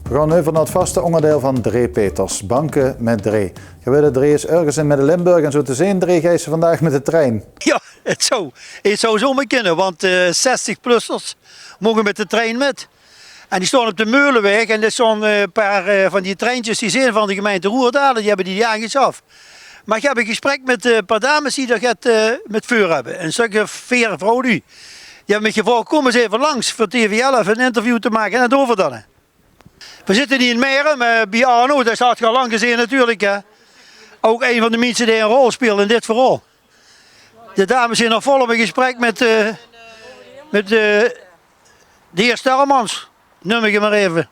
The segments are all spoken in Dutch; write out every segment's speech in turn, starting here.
We gaan nu van het vaste onderdeel van Dree Peters, banken met Dree. Je weet dat Dree is ergens in Midden-Limburg en zo te zien, Dree ga je vandaag met de trein. Ja, het zou zomaar kunnen, want 60-plussers mogen met de trein met. En die staan op de Meulenweg en er staan een paar van die treintjes die zijn van de gemeente Roerdalen, die hebben die jaartjes af. Maar ik heb een gesprek met een paar dames die dat met vuur hebben. Een stukje 4 vrouwen die hebben me gevraagd, kom eens even langs voor TV11 een interview te maken en het over dan. We zitten hier in Meren bij Arno, dat staat je al lang gezien natuurlijk. Hè. Ook een van de mensen die een rol speelt in dit verhaal. De dames zijn nog volop in gesprek met de heer Sterremans. Noem ik hem maar even.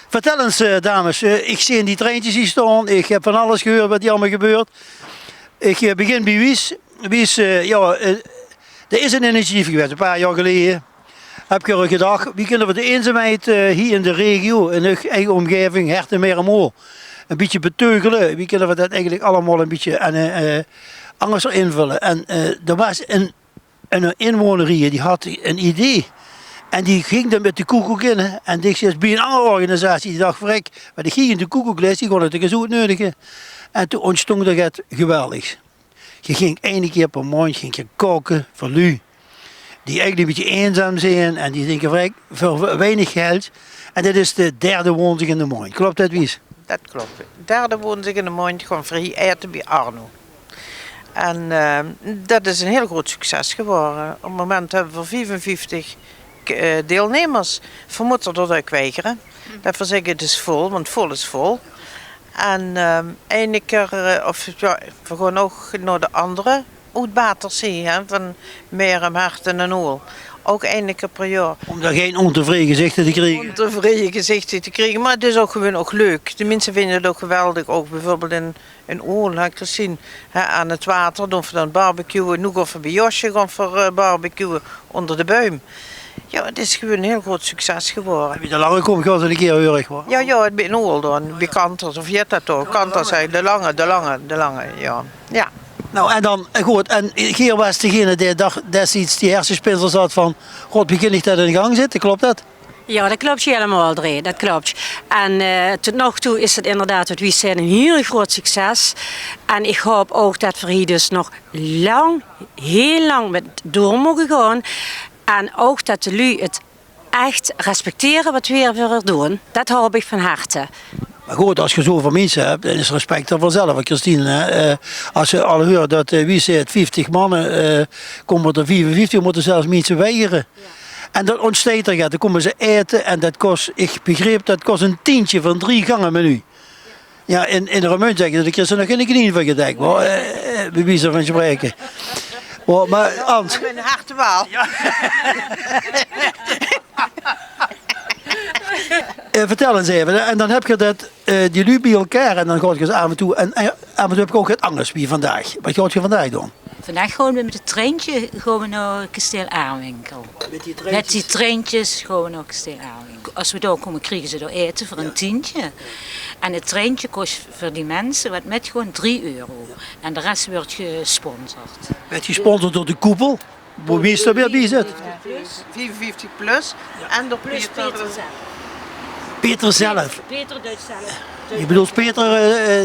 Vertel eens dames, ik zie in die treintjes hier staan, ik heb van alles gehoord wat hier allemaal gebeurt. Ik begin bij Wies. Wies, er is een initiatief geweest, een paar jaar geleden. Heb ik gedacht, wie kunnen we de eenzaamheid hier in de regio, in de eigen omgeving, Herten-Meremoor, een beetje beteugelen. Wie kunnen we dat eigenlijk allemaal een beetje anders invullen. En er was een inwoner hier, die had een idee. En die ging dan met de koekoek in. En die is bij een andere organisatie. Die dacht, vrek, maar die ging in de koekoekles, die kon het gezoet nodigen. En toen ontstond dat het geweldig. Je ging 1 keer per maand ging je koken voor lui. Die eigenlijk een beetje eenzaam zijn. En die denken, vrek, voor weinig geld. En dit is de 3e woensdag in de maand. Klopt dat, Wies? Dat klopt. De 3e woensdag in de maand gewoon vrij eten bij Arno. En dat is een heel groot succes geworden. Op het moment hebben we 55 deelnemers. Vermoeden dat ik weigeren. Dat we zeggen het is vol, want vol is vol. En ene keer, we gaan ook naar de andere Oud-Baterzee, van Merum, Herten en Oel. Ook 1 keer per jaar. Om daar geen ontevreden gezichten te krijgen. Ontevreden gezichten te krijgen, maar het is ook gewoon ook leuk. De mensen vinden het ook geweldig. Ook bijvoorbeeld in Oel, heb ik gezien, aan het water doen we dan barbecuen. Nu gaan we bij Josje gaan voor barbecuen onder de boom. Ja, het is gewoon een heel groot succes geworden. Heb je er lang gekomen, gaat het een keer heurig worden? Ja, het in Oel dan, bij Kanters, of je hebt dat ook. Kanters zijn de lange, ja. Ja. Nou en dan, goed, en Geer was degene die destijds die hersenspinsels had van, god, begin ik dat in gang zitten, klopt dat? Ja, dat klopt helemaal, Dree, dat klopt. En tot nog toe is het inderdaad, wat we zijn, een heel groot succes. En ik hoop ook dat we hier dus nog heel lang met door mogen gaan. En ook dat de lui het echt respecteren wat we hier willen doen. Dat hoop ik van harte. Maar goed, als je zoveel mensen hebt, dan is respect er vanzelf, Christine. Als je al hoort dat wie zegt 50 mannen, komen er 55, moeten zelfs mensen weigeren. Ja. En dat ontsteekt er, dan komen ze eten en dat kost, ik begreep, dat kost een tientje van 3 gangen menu. Ja, in de Remunt zeggen dat ik er nog geen knieën van gedekt, maar bij wie ze van spreken. Maar Ant. Ik ben een harte waal. Ja. Vertel eens even, en dan heb je dat, die lui bij elkaar en dan gaat je af en toe, en af en toe heb ik ook het anders bij vandaag. Wat gaat je vandaag doen? Vandaag gaan we met het treintje naar Kasteel Aarwinkel. Met die treintjes gaan we naar Kasteel Aarwinkel. Als we daar komen, krijgen ze daar eten voor een tientje. En het treintje kost voor die mensen wat met gewoon €3. En de rest wordt gesponsord. Werd gesponsord door de koepel? Wie is er weer bij zit? 55 plus en door Peter zelf. Peter zelf? Peter Duits zelf. Je bedoelt Peter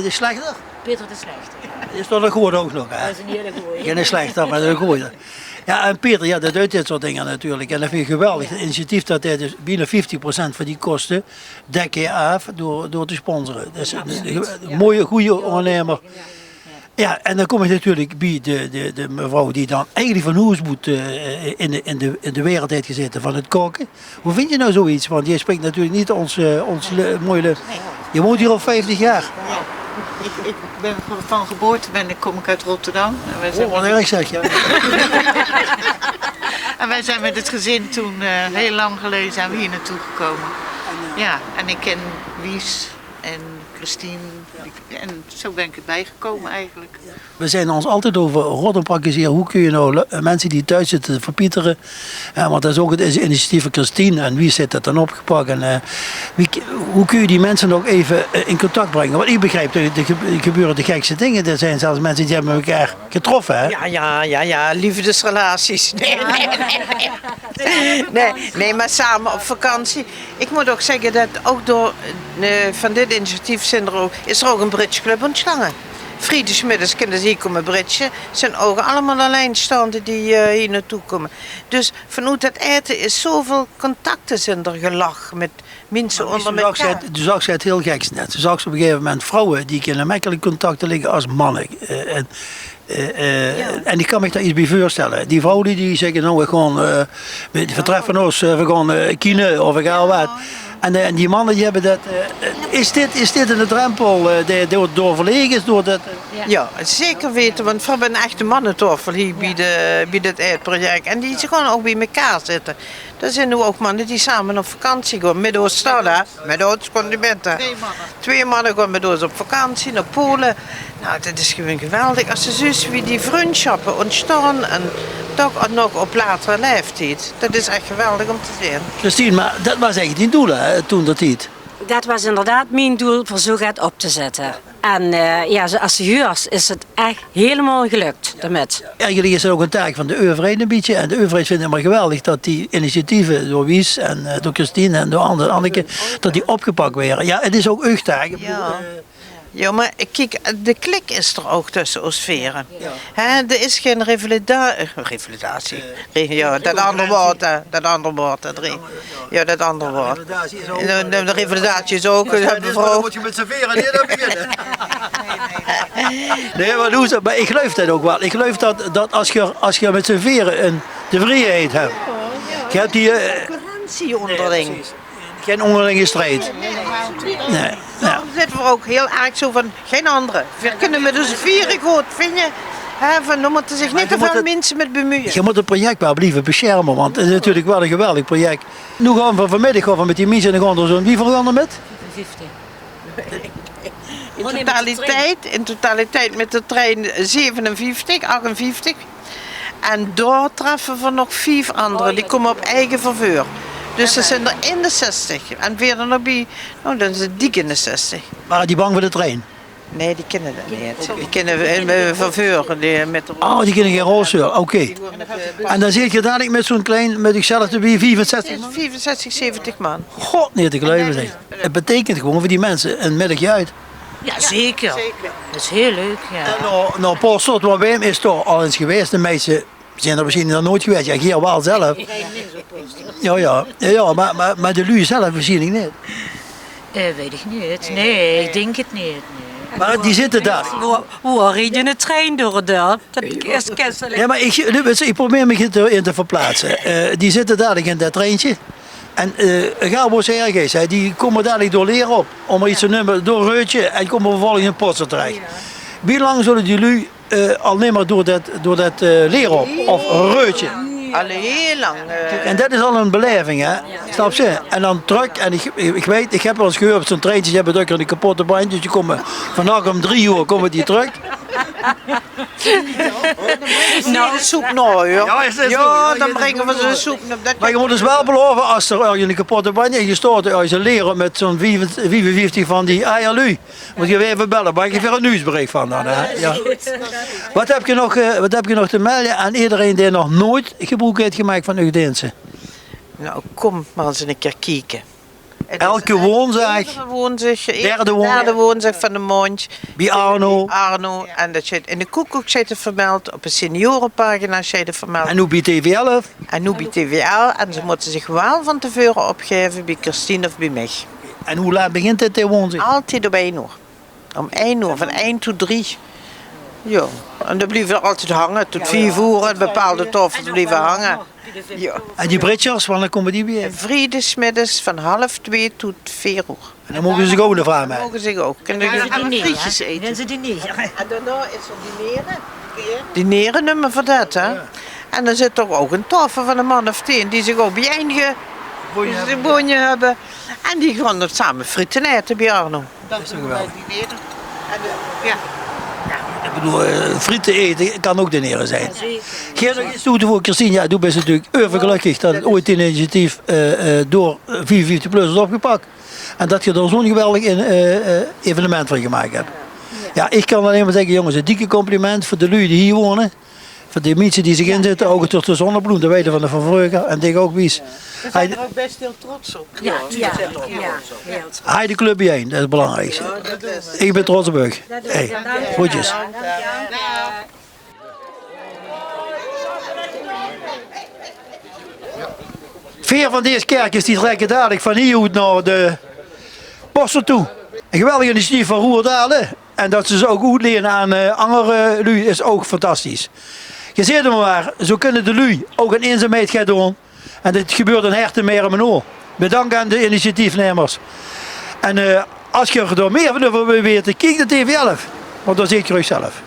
de Slechter? Peter de Slechter, ja. Dat is toch een goede ook nog, hè? Dat is een hele goeie. Geen slechter, maar een goede. Ja, en Peter, ja, dat doet dit soort dingen natuurlijk. En dat vind ik geweldig. Het initiatief dat hij dus bijna 50% van die kosten dek je af door te sponsoren. Dat is een mooie, goede ondernemer. Ja, en dan kom je natuurlijk bij de mevrouw die dan eigenlijk van Hoesboet in de wereld heeft gezeten van het koken. Hoe vind je nou zoiets? Want je spreekt natuurlijk niet ons mooie... Je woont hier al 50 jaar. Ja. Ik ben van geboorte kom ik uit Rotterdam. Wat erg zeg je. En wij zijn met het gezin toen heel lang geleden zijn we hier naartoe gekomen. Ja, en ik ken Wies en Christine. En zo ben ik erbij gekomen eigenlijk. We zijn ons altijd over rot praktiseren. Hoe kun je nou mensen die thuis zitten te verpieteren. Want dat is ook het initiatief van Christine. En wie zit dat dan opgepakt? En hoe kun je die mensen nog even in contact brengen? Want ik begrijp, er gebeuren de gekste dingen. Er zijn zelfs mensen die hebben elkaar getroffen. Hè? Ja, liefdesrelaties. Nee, maar samen op vakantie. Ik moet ook zeggen dat ook door van dit initiatief is er ook een bridgeclub ontslagen. Vrijdagmiddags kunnen ze hier komen bridgen. Zijn ogen allemaal alleenstaande die hier naartoe komen. Dus vanuit het eten is zoveel contacten zijn er gelach met mensen onder elkaar. Toen zag ze het heel geks net. Toen zag ze op een gegeven moment vrouwen die kunnen makkelijk contacten liggen als mannen. En ik kan me daar iets bij voorstellen. Die vrouwen die zeggen nou we vertreffen ons, we gaan kiezen of ik ga wat. En die mannen die hebben dat. Is dit een drempel door verlegen is? Door dat, Ja, zeker weten, want we hebben een echte mannentafel hier bij dit eetproject. En die gewoon ook bij elkaar zitten. Er zijn nu ook mannen die samen op vakantie gaan. Met ons staan, met ons condimenten. 2 mannen gaan met ons op vakantie naar Polen. Nou, dat is gewoon geweldig. Als je ziet wie die vriendschappen ontstaan en toch nog op latere leeftijd. Dat is echt geweldig om te zien. Christine, maar dat was eigenlijk niet doel hè, toen dat niet. Dat was inderdaad mijn doel voor zo gaat op te zetten. En zoals je hoort is het echt helemaal gelukt daarmee. Eigenlijk is het ook een taak van de overheid een beetje. En de overheid vindt het maar geweldig dat die initiatieven door Wies en door Christine en door Anneke, dat die opgepakt werden. Ja, het is ook uw taak. Ja, maar kijk, de klik is er ook tussen ons veren. Er is geen revalidatie. Ja, dat andere woord. Ja, dat andere woord. De revalidatie is ook een mevrouw. Dan moet je met z'n veren niet aan beginnen. Nee, maar ik geloof dat ook wel. Ik geloof dat als je met z'n veren de vrijheid hebt. Je hebt die Concurrentie onderling. geen onderlinge strijd. Nee. Dan zitten we ook heel erg zo van, geen andere. We kunnen met ons vieren goed, vind je? Dan moeten zich niet te veel mensen met bemoeien. Je moet het project wel blijven beschermen, want het is natuurlijk wel een geweldig project. Nu gaan we vanmiddag met die mensen en dan gaan we zo'n, wie gaan er met? 50. In totaliteit met de trein 58. En daar treffen we nog 5 anderen, die komen op eigen vervoer. Dus ze zijn er in de 60. En weer nog bij, dan zijn ze dik in de 60. Maar die bang voor de trein? Nee, die kennen dat niet. Die kennen vervoer. Die kennen geen rooster, oké. En dan zit je dadelijk met zo'n klein, met zichzelf te bij 65 man? 65, 70 man. God, niet te geloven zeg. Het betekent gewoon voor die mensen een middagje uit. Ja, zeker. Dat is heel leuk, ja. En nou Paul Stott, waar bij hem is toch al eens geweest. De meisjes zijn er misschien nog nooit geweest. Ja, Geer wel zelf. Ja, maar de lui zelf misschien niet. Weet ik niet. Nee, ik denk het niet. Nee. Maar die zitten daar. Hoe rijd je een trein door het dorp? Dat is kesselijk. Ja, maar ik probeer me in te verplaatsen. Die zitten dadelijk in dat treintje. En Gabo CRG's, die komen dadelijk door Leer op. Om er iets te nemen, door Reutje en komen vervolgens in Potsen terecht. Wie lang zullen jullie al niet meer door dat Leer op? Of Reutje? Al heel lang. En dat is al een beleving, hè? Snap je? En dan terug, en ik weet, ik heb wel eens gehoord op zo'n treintje, je hebt ook een kapotte bandjes, die komen vandaag om 3 uur komen die terug. Nou, de soep nou, joh. Ja, is dat zo? Ja, dan brengen we ze soep. Maar je moet dus wel beloven, als er een kapotte bandje je stoort uit je leren met zo'n 55 van die eierlui, moet je weer even bellen, maar je weer een nieuwsbericht van dan, hè? Ja. Wat heb je nog te melden aan iedereen die nog nooit gebruik heeft gemaakt van Ugdense? Nou, kom maar eens een keer kijken. Elke woensdag, derde woensdag van de maand. bij Arno. En dat zit in de koekoek zit vermeld, op een seniorenpagina zit vermeld. En nu bij TV11. En nu bij TVL. En ze moeten zich wel van tevoren opgeven bij Christine of bij mij. En hoe laat begint het woensdag? Altijd om 1 uur. Om 1 uur, van 1 tot 3. Ja, en dan blijven we altijd hangen. Tot 4 uur en bepaalde tafels blijven hangen. Ja. En die bridgers, wanneer komen die weer? Vrijdagmiddags van 1:30 tot 4 uur. En dan mogen ze zich ook naar vragen. Mogen zich ook. Kunnen frietjes eten. En ze dineren. En daarna is er dineren. Dineren nummer voor dat, hè. En dan zit er ook een tafel van een man of 10 die zich ook beëindigen Dus een boonje hebben. En die gaan er samen frieten eten bij Arno. Dat is wel dineren. En ja. Ik bedoel, frieten eten kan ook dineren zijn. Geef nog eens toe voor Christine. Ja, doe bent natuurlijk overgelukkig dat het ooit een initiatief door 54-plussers is opgepakt. En dat je er zo'n geweldig evenement van gemaakt hebt. Ja, ik kan alleen maar zeggen, jongens, een dikke compliment voor de lui die hier wonen. Voor de mensen die zich inzetten, ook tot de zonnebloem, de weten van de Van Vreugde en tegen ook Wies. We zijn er ook best heel trots op. Hij de club bijeen, dat is het belangrijkste. Ik ben trots op u. Hey, groetjes. Veer van deze kerkjes die trekken dadelijk van hier naar de Bossen toe. Een geweldig initiatief van Roerdalen. En dat ze ze ook goed leren aan andere lui is ook fantastisch. Je ziet het maar, zo kunnen de lui ook een eenzaamheid gaan doen. En dit gebeurt in Herten, meer en Menoor. Bedankt aan de initiatiefnemers. En als je er meer van wil weten, kijk naar TV11. Want dan zie je het zelf.